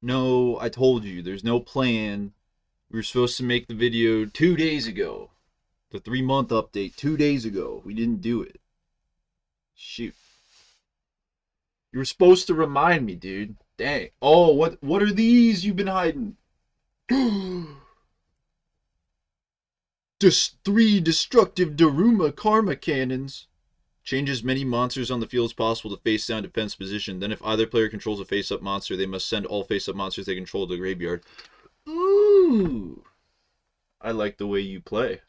No, I told you, there's no plan. We were supposed to make the video 2 days ago. The 3 month update 2 days ago. We didn't do it. Shoot. You were supposed to remind me, dude. Dang. Oh, what are these you've been hiding? Just three destructive Daruma Karma Cannons. Changes many monsters on the field as possible to face down defense position. Then if either player controls a face-up monster, they must send all face-up monsters they control to the graveyard. Ooh. I like the way you play.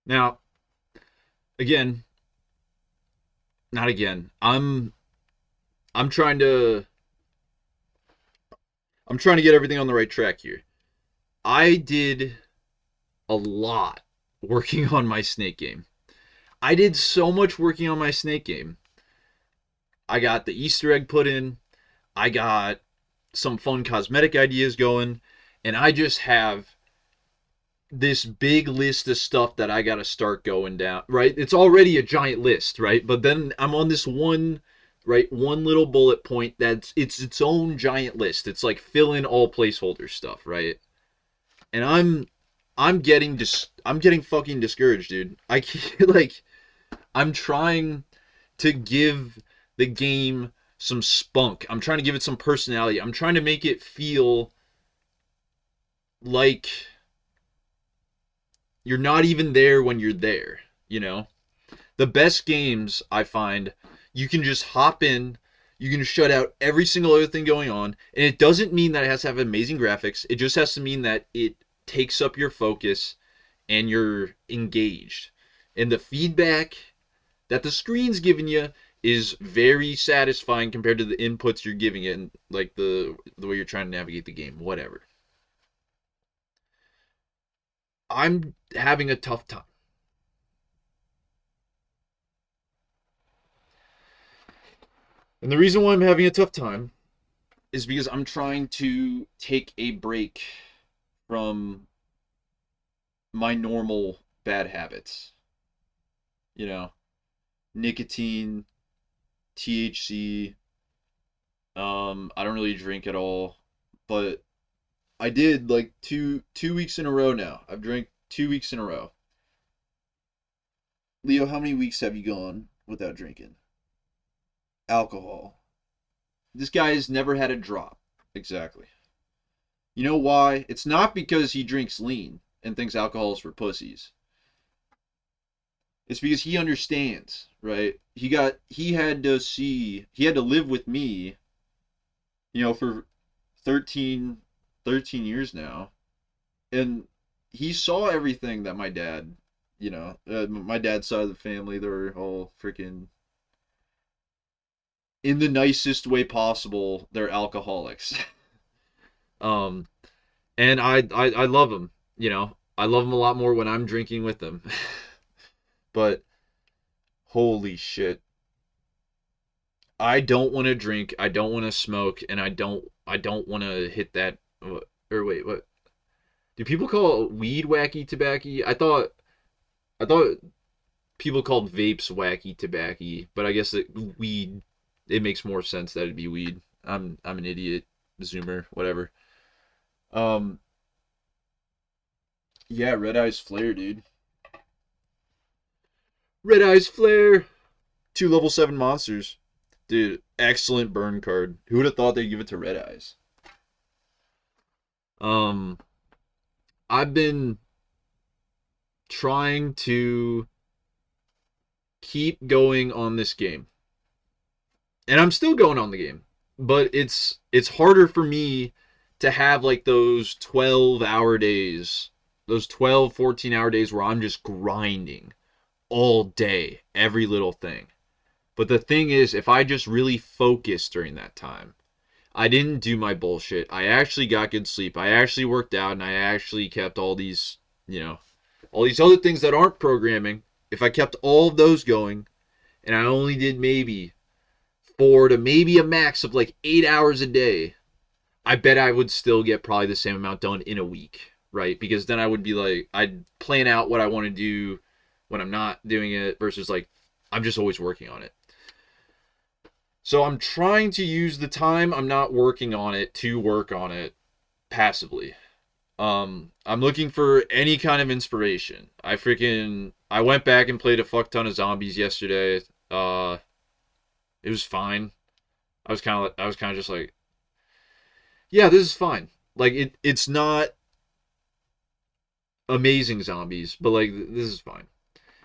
Now, again, not again. I'm trying to get everything on the right track here. I did a lot working on my snake game. I did so much working on my snake game. I got the Easter egg put in. I got some fun cosmetic ideas going. And I just have this big list of stuff that I got to start going down, right? It's already a giant list, right? But then I'm on this one, right? One little bullet point that's its own giant list. It's like fill in all placeholder stuff, right? And I'm getting fucking discouraged, dude. I can't, like, I'm trying to give the game some spunk. I'm trying to give it some personality. I'm trying to make it feel like you're not even there when you're there, you know? The best games, I find, you can just hop in, you can shut out every single other thing going on, and it doesn't mean that it has to have amazing graphics. It just has to mean that it takes up your focus and you're engaged. And the feedback that the screen's giving you is very satisfying compared to the inputs you're giving it and like the way you're trying to navigate the game, whatever. I'm having a tough time. And the reason why I'm having a tough time is because I'm trying to take a break from my normal bad habits. You know, nicotine, THC. I don't really drink at all, but I did like two weeks in a row now. I've drank 2 weeks in a row. Leo, how many weeks have you gone without drinking alcohol? This guy has never had a drop. Exactly. You know why? It's not because he drinks lean and thinks alcohol is for pussies. It's because he understands, right? He had to live with me, for 13 13 years now. And he saw everything that my dad, my dad's side of the family, they're all freaking, in the nicest way possible, they're alcoholics. um, and I love them, I love them a lot more when I'm drinking with them. But holy shit. I don't want to drink, I don't want to smoke, and I don't want to hit that, or wait, what? Do people call weed wacky tobacco? I thought people called vapes wacky tobacco, but I guess that weed, it makes more sense that it'd be weed. I'm an idiot, zoomer, whatever. Um, yeah, Red Eyes Flare, dude. Red Eyes Flare, 2 level 7 monsters, dude. Excellent burn card. Who would have thought they'd give it to Red Eyes? Um, I've been trying to keep going on this game, and I'm still going on the game, but it's harder for me to have like those 12-hour days, those 12, 14-hour days where I'm just grinding all day, every little thing. But the thing is, if I just really focused during that time, I didn't do my bullshit, I actually got good sleep, I actually worked out, and I actually kept all these other things that aren't programming, if I kept all of those going, and I only did maybe 4 to maybe a max of like 8 hours a day, I bet I would still get probably the same amount done in a week, right? Because then I would be like, I'd plan out what I want to do when I'm not doing it versus like, I'm just always working on it. So I'm trying to use the time I'm not working on it to work on it passively. I'm looking for any kind of inspiration. I went back and played a fuck ton of zombies yesterday. It was fine. I was kind of just like, yeah, this is fine. Like it's not amazing zombies, but like this is fine.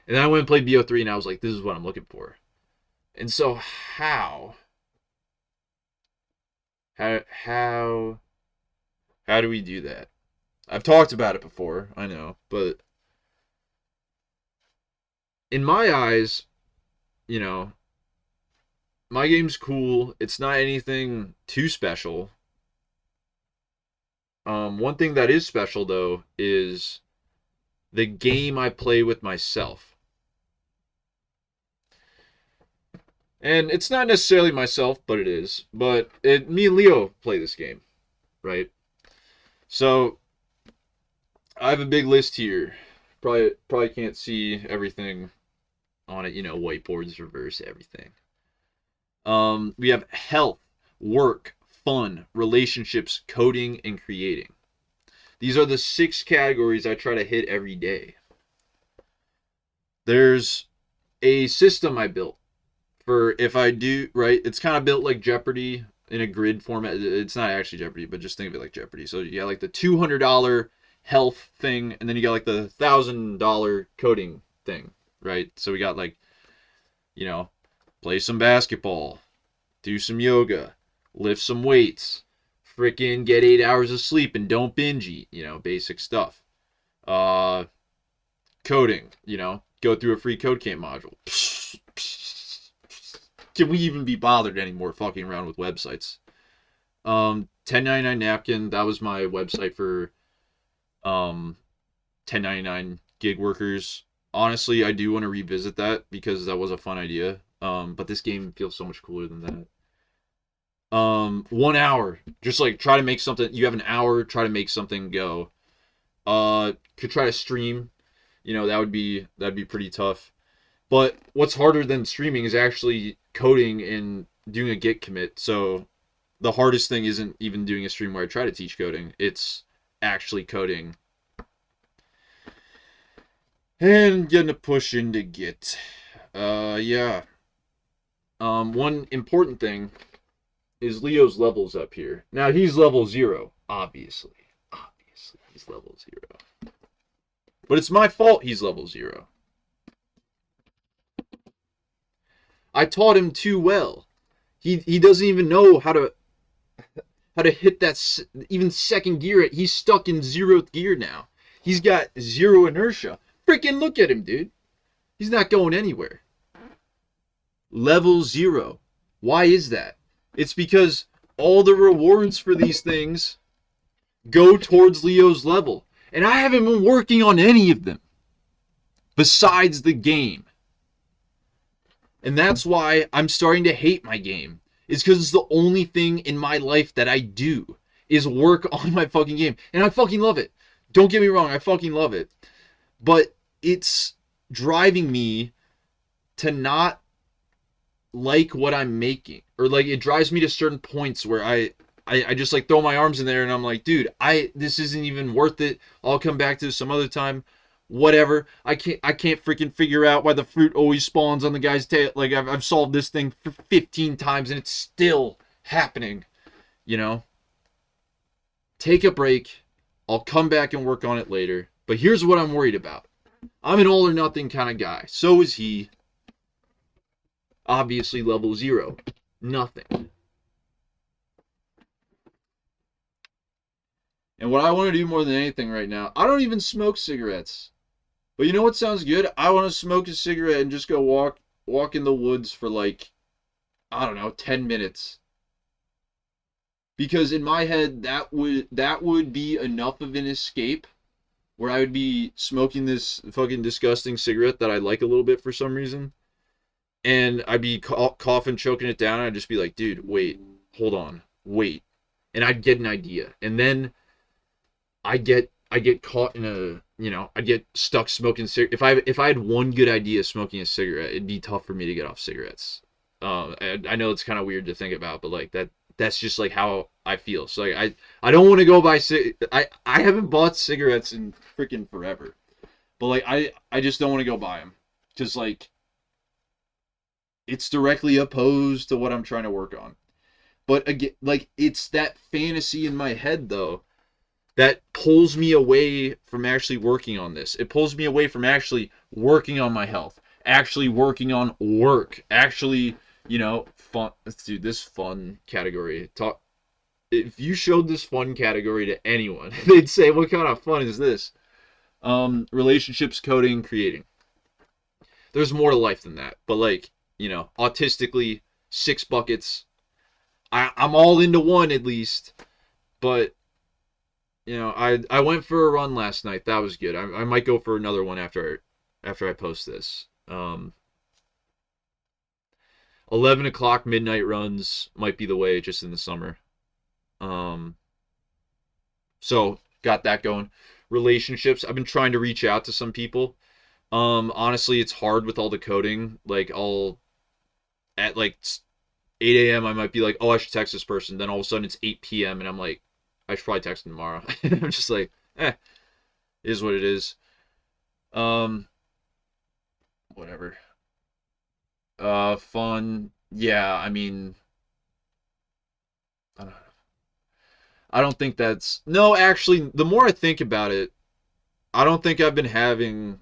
And then I went and played BO3 and I was like, this is what I'm looking for. And so how how how do we do that? I've talked about it before, I know, but in my eyes, you know, my game's cool. It's not anything too special. One thing that is special though is the game I play with myself. And it's not necessarily myself, but it is. But me and Leo play this game, right? So I have a big list here. Probably can't see everything on it. You know, whiteboards, reverse, everything. We have health, work, fun, relationships, coding, and creating. These are the 6 categories I try to hit every day. There's a system I built for if I do, right? It's kind of built like Jeopardy in a grid format. It's not actually Jeopardy, but just think of it like Jeopardy. So you got like the $200 health thing, and then you got like the $1,000 coding thing, right? So we got like, you know, play some basketball, do some yoga, lift some weights, freaking get 8 hours of sleep and don't binge eat, you know, basic stuff. Coding, you know, go through a free code camp module. Can we even be bothered anymore fucking around with websites? 1099 napkin, that was my website for 1099 gig workers. Honestly, I do want to revisit that because that was a fun idea. But this game feels so much cooler than that. 1 hour, just like try to make something. You have an hour, try to make something go. Could try to stream. You know, that'd be pretty tough. But what's harder than streaming is actually coding and doing a git commit. So the hardest thing isn't even doing a stream where I try to teach coding. It's actually coding and getting a push into git. Yeah. One important thing is Leo's levels up here. Now he's level 0, obviously. Obviously, he's level 0. But it's my fault he's level 0. I taught him too well. He doesn't even know how to hit that even second gear. He's stuck in 0th gear now. He's got 0 inertia. Freaking look at him, dude. He's not going anywhere. Level 0. Why is that? It's because all the rewards for these things go towards Leo's level. And I haven't been working on any of them besides the game. And that's why I'm starting to hate my game. It's because it's the only thing in my life that I do is work on my fucking game. And I fucking love it. Don't get me wrong, I fucking love it. But it's driving me to not like what I'm making. Or like it drives me to certain points where I just like throw my arms in there and I'm like, dude, this isn't even worth it. I'll come back to this some other time. Whatever. I can't freaking figure out why the fruit always spawns on the guy's tail. Like I've solved this thing 15 times and it's still happening. You know? Take a break. I'll come back and work on it later. But here's what I'm worried about. I'm an all or nothing kind of guy. So is he. Obviously level 0. Nothing. And what I want to do more than anything right now, I don't even smoke cigarettes. But you know what sounds good? I want to smoke a cigarette and just go walk in the woods for like, I don't know, 10 minutes. Because in my head, that would be enough of an escape where I would be smoking this fucking disgusting cigarette that I like a little bit for some reason. And I'd be coughing, choking it down. And I'd just be like, dude, wait, hold on, wait. And I'd get an idea. And then I get caught in a, you know, I'd get stuck smoking cigarettes. If I had one good idea smoking a cigarette, it'd be tough for me to get off cigarettes. I know it's kind of weird to think about, but like that's just like how I feel. So like I don't want to go buy I haven't bought cigarettes in freaking forever. But like I just don't want to go buy them cuz like it's directly opposed to what I'm trying to work on. But again, like it's that fantasy in my head though that pulls me away from actually working on this. It pulls me away from actually working on my health, actually working on work, actually, fun. Dude, this fun category. Talk. If you showed this fun category to anyone, they'd say, "What kind of fun is this?" Relationships, coding, creating. There's more to life than that. But like, autistically, 6 buckets. I'm all into one at least, but I went for a run last night. That was good. I might go for another one after I post this. 11 o'clock midnight runs might be the way just in the summer. So got that going. Relationships. I've been trying to reach out to some people. Honestly, it's hard with all the coding. Like I'll at like 8 a.m. I might be like, oh, I should text this person. Then all of a sudden it's 8 p.m. and I'm like, I should probably text him tomorrow. I'm just like, is what it is. Whatever. Fun. Yeah, I mean, I don't know. I don't think that's no. Actually, the more I think about it, I don't think I've been having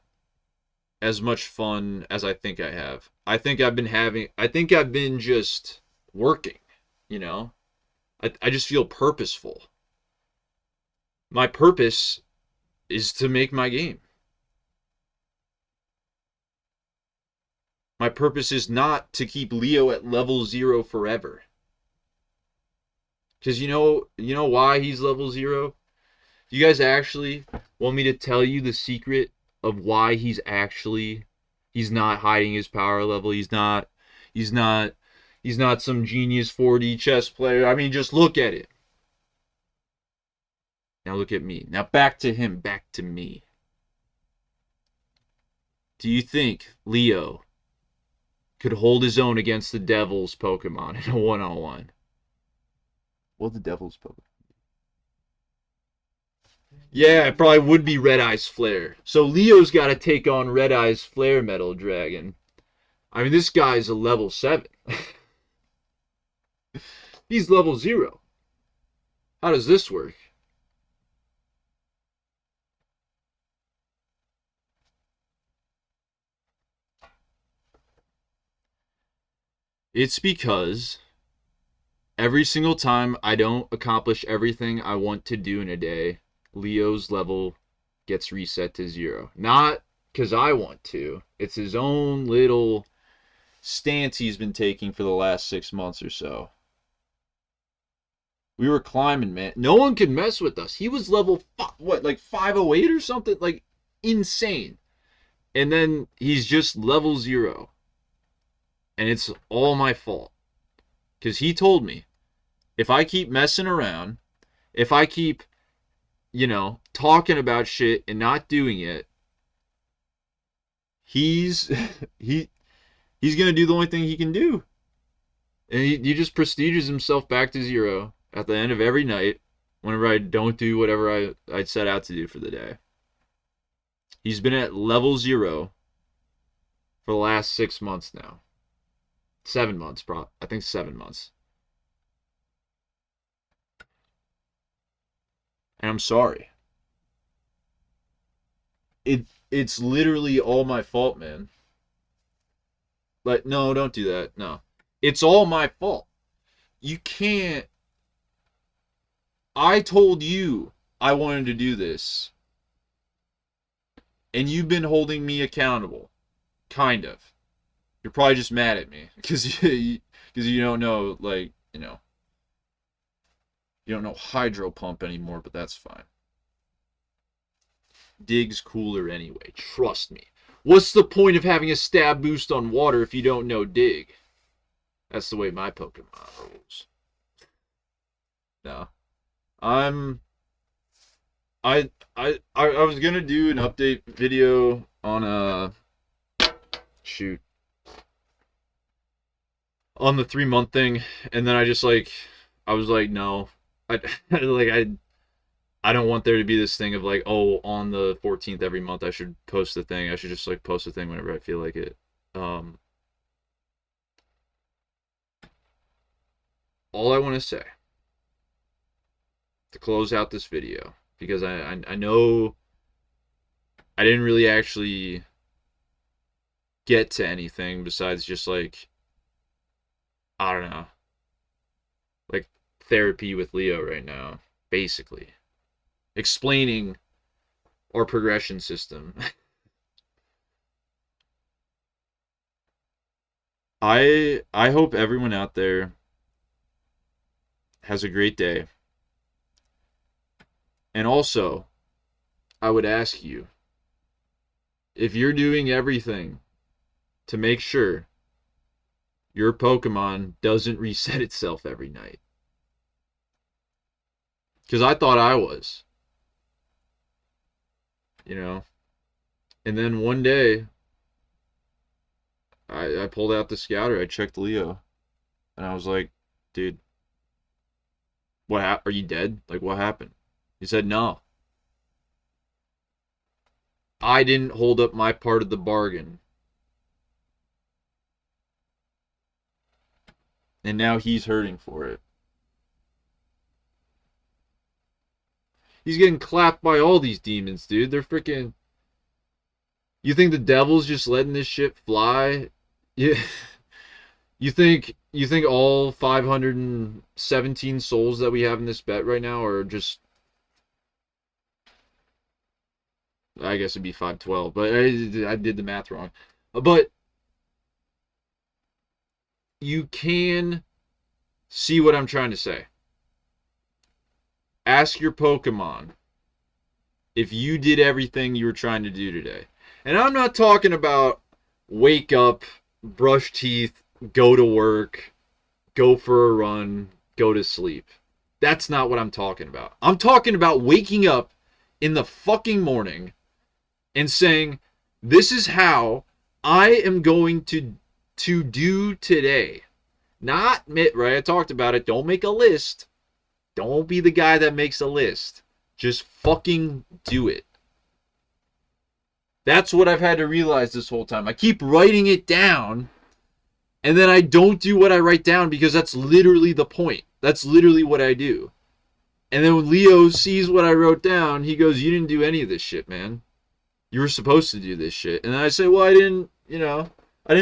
as much fun as I think I have. I think I've been just working. You know, I just feel purposeful. My purpose is to make my game. My purpose is not to keep Leo at level 0 forever. Because you know why he's level 0? You guys actually want me to tell you the secret of why he's not hiding his power level. He's not some genius 4D chess player. I mean, just look at it. Now look at me. Now back to him, back to me. Do you think Leo could hold his own against the Devil's Pokemon in a one-on-one? Well, the Devil's Pokemon. Yeah, it probably would be Red Eyes Flare. So Leo's got to take on Red Eyes Flare Metal Dragon. I mean, this guy's a level 7. He's level 0. How does this work? It's because every single time I don't accomplish everything I want to do in a day, Leo's level gets reset to 0. Not because I want to. It's his own little stance he's been taking for the last 6 months or so. We were climbing, man. No one could mess with us. He was level, like 508 or something? Like, insane. And then he's just level 0. And it's all my fault. Because he told me, if I keep messing around, if I keep, talking about shit and not doing it, he's gonna do the only thing he can do. And he just prestiges himself back to 0 at the end of every night whenever I don't do whatever I'd set out to do for the day. He's been at level 0 for the last 6 months now. 7 months, I think 7 months. And I'm sorry. It's literally all my fault, man. Like, no, don't do that. No. It's all my fault. You can't. I told you I wanted to do this. And you've been holding me accountable. Kind of. You're probably just mad at me. Because you don't know, like, you don't know hydro pump anymore, but that's fine. Dig's cooler anyway. Trust me. What's the point of having a stab boost on water if you don't know Dig? That's the way my Pokemon rolls. No. I was gonna do an update video on shoot. on the 3 month thing, and then I was like, no, I like I don't want there to be this thing of like, oh, on the 14th every month I should post the thing. I should just like post the thing whenever I feel like it. Um, all I want to say to close out this video, because I know I didn't really actually get to anything besides just like, I don't know, like therapy with Leo right now, basically explaining our progression system. I hope everyone out there has a great day. And also, I would ask you, if you're doing everything to make sure your Pokemon doesn't reset itself every night. Because I thought I was, you know. And then one day, I pulled out the scouter, I checked Leo, and I was like, dude, are you dead? Like, what happened? He said, no. I didn't hold up my part of the bargain. And now he's hurting for it. He's getting clapped by all these demons, dude. They're freaking. You think the devil's just letting this shit fly? Yeah. You think all 517 souls that we have in this bet right now are just, I guess it'd be 512, but I did the math wrong. But you can see what I'm trying to say. Ask your Pokemon if you did everything you were trying to do today. And I'm not talking about wake up, brush teeth, go to work, go for a run, go to sleep. That's not what I'm talking about. I'm talking about waking up in the fucking morning and saying, this is how I am going to do today. Not, right? I talked about it. Don't make a list. Don't be the guy that makes a list. Just fucking do it. That's what I've had to realize this whole time. I keep writing it down, and then I don't do what I write down because that's literally the point. That's literally what I do. And then when Leo sees what I wrote down, he goes, you didn't do any of this shit, man. You were supposed to do this shit. And then I say, well, I didn't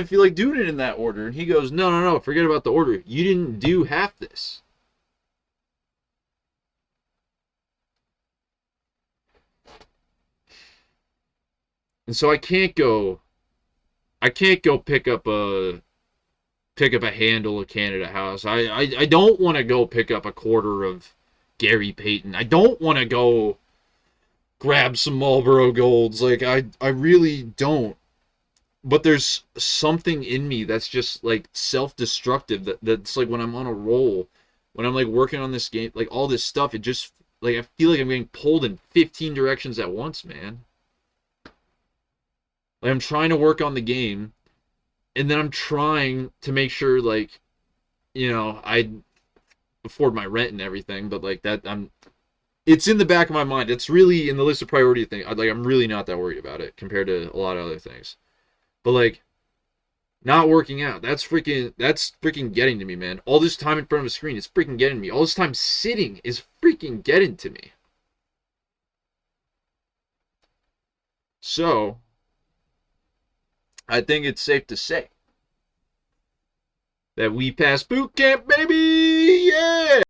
feel like doing it in that order. And he goes, no, forget about the order. You didn't do half this. And so I can't go pick up a handle of Canada House. I don't want to go pick up a quarter of Gary Payton. I don't want to go grab some Marlboro Golds. Like, I really don't. But there's something in me that's just like self-destructive. That's like when I'm on a roll, when I'm like working on this game, like all this stuff, it just like I feel like I'm getting pulled in 15 directions at once, man. Like I'm trying to work on the game, and then I'm trying to make sure like, I afford my rent and everything, but like that it's in the back of my mind. It's really in the list of priority thing. Like I'm really not that worried about it compared to a lot of other things. But like not working out, that's freaking getting to me, man. All this time in front of a screen is freaking getting to me. All this time sitting is freaking getting to me. So I think it's safe to say that we passed boot camp, baby! Yeah!